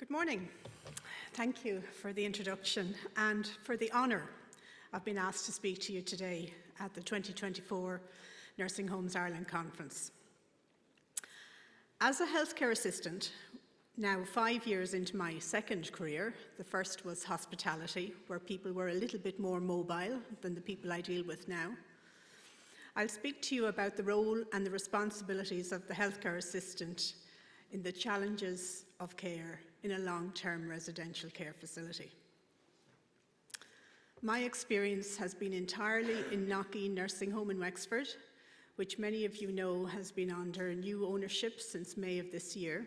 Good morning. Thank you for the introduction and for the honour of being asked to speak to you today at the 2024 Nursing Homes Ireland Conference. As a healthcare assistant, now 5 years into my second career, the first was hospitality, where people were a little bit more mobile than the people I deal with now. I'll speak to you about the role and the responsibilities of the healthcare assistant in the challenges of care in a long-term residential care facility. My experience has been entirely in Knockeen Nursing Home in Wexford, which many of you know has been under new ownership since May of this year.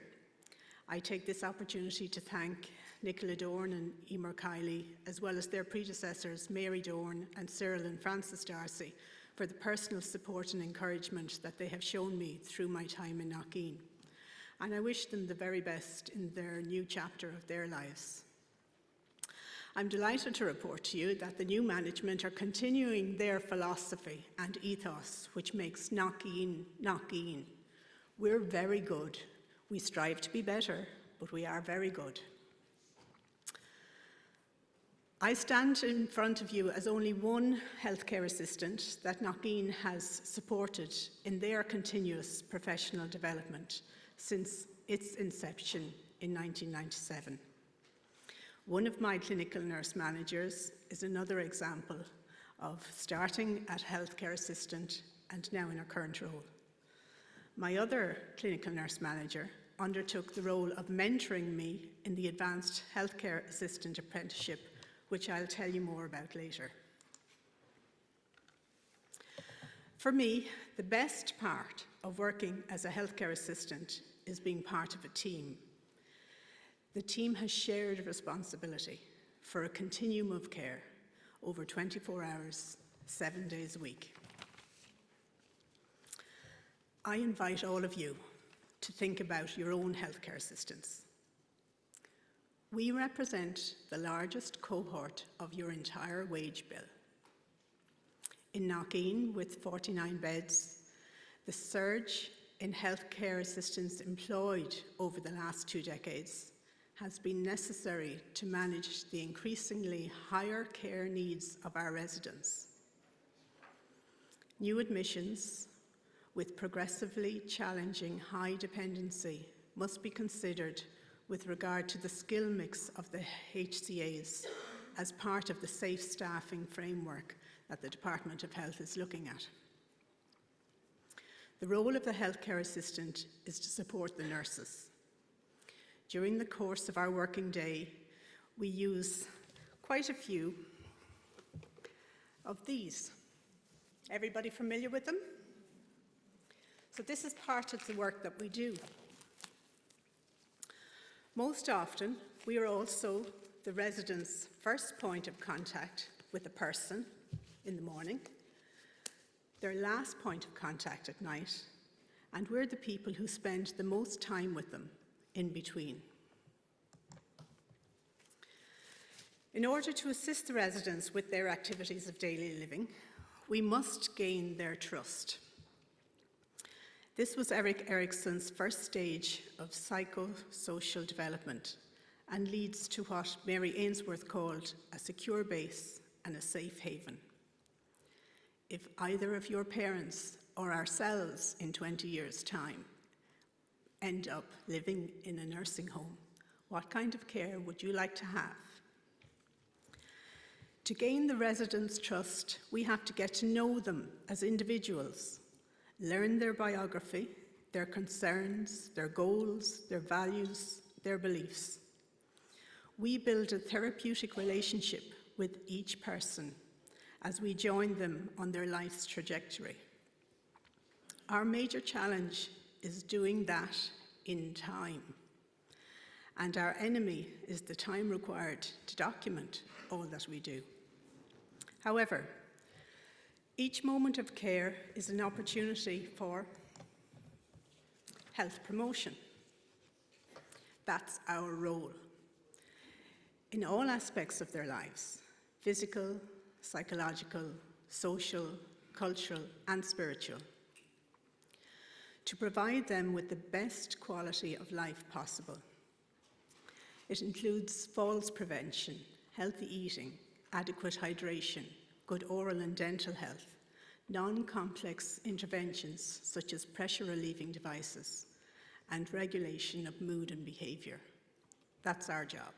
I take this opportunity to thank Nicola Dorn and Emer Kiley, as well as their predecessors Mary Dorn and Cyril and Francis Darcy, for the personal support and encouragement that they have shown me through my time in Knockeen. And I wish them the very best in their new chapter of their lives. I'm delighted to report to you that the new management are continuing their philosophy and ethos, which makes Knockeen Knockeen. We're very good. We strive to be better, but we are very good. I stand in front of you as only one healthcare assistant that Knockeen has supported in their continuous professional development since its inception in 1997. One of my clinical nurse managers is another example of starting at healthcare assistant and now in her current role. My other clinical nurse manager undertook the role of mentoring me in the advanced healthcare assistant apprenticeship, which I'll tell you more about later. For me, the best part of working as a healthcare assistant is being part of a team. The team has shared responsibility for a continuum of care over 24 hours, 7 days a week. I invite all of you to think about your own healthcare assistants. We represent the largest cohort of your entire wage bill. In Knockeen, with 49 beds, the surge in healthcare assistants employed over the last 2 decades has been necessary to manage the increasingly higher care needs of our residents. New admissions with progressively challenging high dependency must be considered with regard to the skill mix of the HCAs as part of the safe staffing framework that the Department of Health is looking at. The role of the healthcare assistant is to support the nurses. During the course of our working day, we use quite a few of these. Everybody familiar with them? So this is part of the work that we do. Most often, we are also the resident's first point of contact with a person in the morning, their last point of contact at night, and we're the people who spend the most time with them in between. In order to assist the residents with their activities of daily living, we must gain their trust. This was Erik Erikson's first stage of psychosocial development and leads to what Mary Ainsworth called a secure base and a safe haven. If either of your parents or ourselves in 20 years' time end up living in a nursing home, what kind of care would you like to have? To gain the residents' trust, we have to get to know them as individuals, learn their biography, their concerns, their goals, their values, their beliefs. We build a therapeutic relationship with each person as we join them on their life's trajectory. Our major challenge is doing that in time. And our enemy is the time required to document all that we do. However, each moment of care is an opportunity for health promotion. That's our role in all aspects of their lives: physical, psychological, social, cultural, and spiritual. To provide them with the best quality of life possible. It includes falls prevention, healthy eating, adequate hydration, good oral and dental health, non-complex interventions such as pressure relieving devices, and regulation of mood and behaviour. That's our job.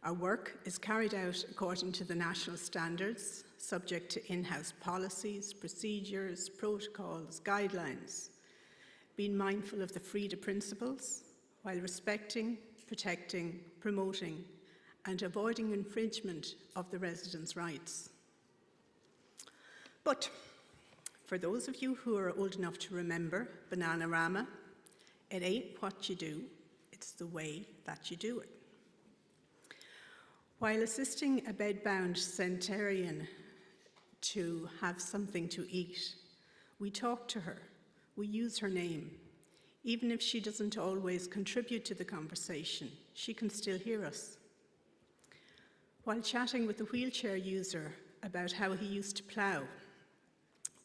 Our work is carried out according to the national standards, subject to in-house policies, procedures, protocols, guidelines, being mindful of the FRIDA principles while respecting, protecting, promoting, and avoiding infringement of the residents' rights. But for those of you who are old enough to remember Bananarama, it ain't what you do, it's the way that you do it. While assisting a bedbound centenarian to have something to eat, we talk to her, we use her name. Even if she doesn't always contribute to the conversation, she can still hear us. While chatting with the wheelchair user about how he used to plough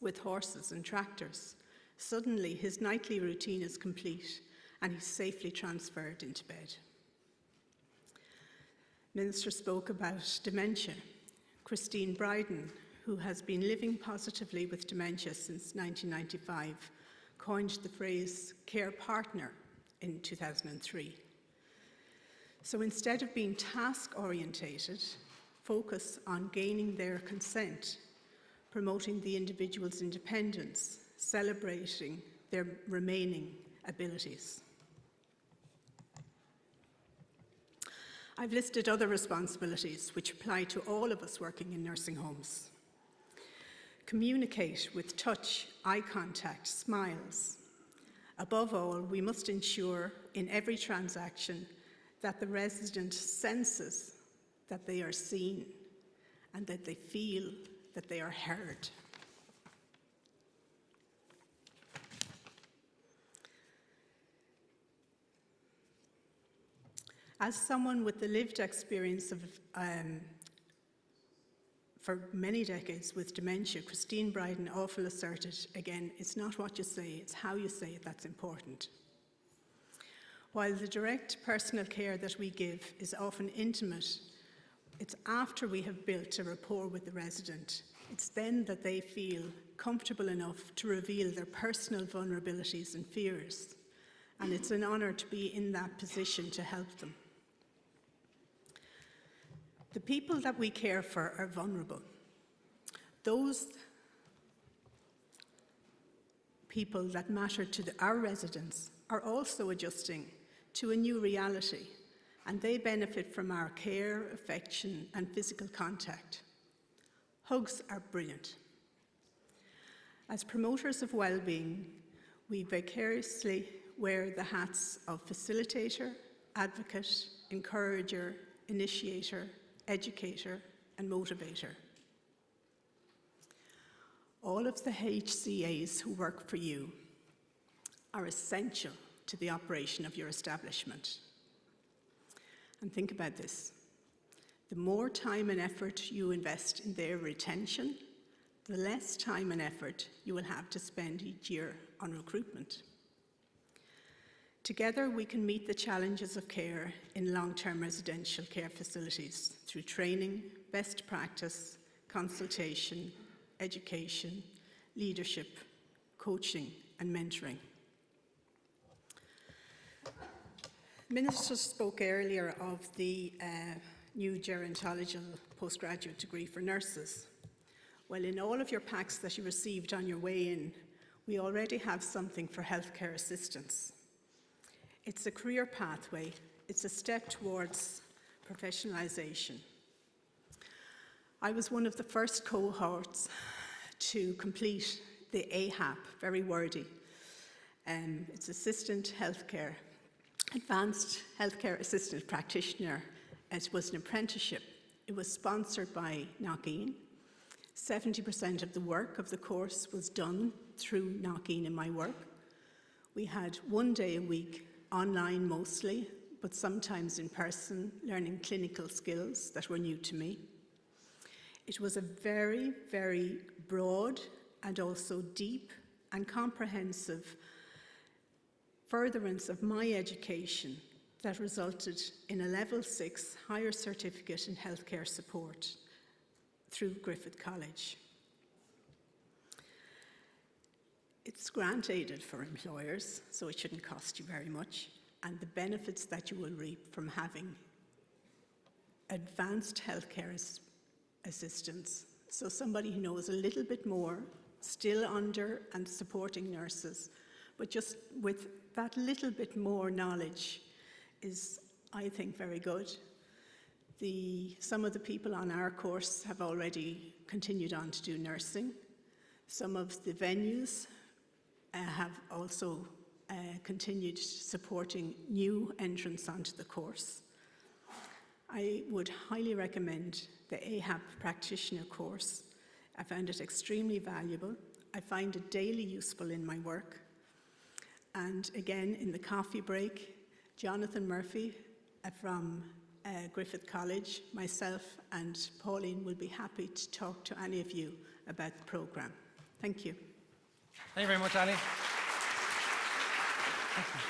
with horses and tractors, suddenly his nightly routine is complete and he's safely transferred into bed. Minister spoke about dementia. Christine Bryden, who has been living positively with dementia since 1995, coined the phrase care partner in 2003. So instead of being task-orientated, focus on gaining their consent, promoting the individual's independence, celebrating their remaining abilities. I've listed other responsibilities which apply to all of us working in nursing homes. Communicate with touch, eye contact, smiles. Above all, we must ensure in every transaction that the resident senses that they are seen and that they feel that they are heard. As someone with the lived experience of, for many decades with dementia, Christine Bryden often asserted, again, it's not what you say, it's how you say it that's important. While the direct personal care that we give is often intimate, it's after we have built a rapport with the resident, it's then that they feel comfortable enough to reveal their personal vulnerabilities and fears. And it's an honour to be in that position to help them. The people that we care for are vulnerable. Those people that matter to our residents are also adjusting to a new reality, and they benefit from our care, affection, and physical contact. Hugs are brilliant. As promoters of well-being, we vicariously wear the hats of facilitator, advocate, encourager, initiator, educator, and motivator. All of the HCAs who work for you are essential to the operation of your establishment. And think about this. The more time and effort you invest in their retention, the less time and effort you will have to spend each year on recruitment. Together, we can meet the challenges of care in long-term residential care facilities through training, best practice, consultation, education, leadership, coaching, and mentoring. Minister spoke earlier of the new gerontological postgraduate degree for nurses. Well, in all of your packs that you received on your way in, we already have something for healthcare assistants. It's a career pathway. It's a step towards professionalisation. I was one of the first cohorts to complete the AHAP, very wordy. It's Assistant Healthcare, Advanced Healthcare Assistant Practitioner. It was an apprenticeship. It was sponsored by Knockeen. 70% of the work of the course was done through Knockeen in my work. We had 1 day a week, online mostly, but sometimes in person, learning clinical skills that were new to me. It was a very, very broad and also deep and comprehensive furtherance of my education that resulted in a Level 6 higher certificate in healthcare support through Griffith College. It's grant aided for employers, so it shouldn't cost you very much, and the benefits that you will reap from having advanced healthcare assistance, so somebody who knows a little bit more, still under and supporting nurses, but just with that little bit more knowledge is, I think, very good. Some of the people on our course have already continued on to do nursing. Some of the venues have also continued supporting new entrants onto the course. I would highly recommend the AHAP practitioner course. I found it extremely valuable. I find it daily useful in my work. And again, in the coffee break, Jonathan Murphy from Griffith College, myself and Pauline will be happy to talk to any of you about the programme. Thank you. Thank you very much, Ali. Thank you.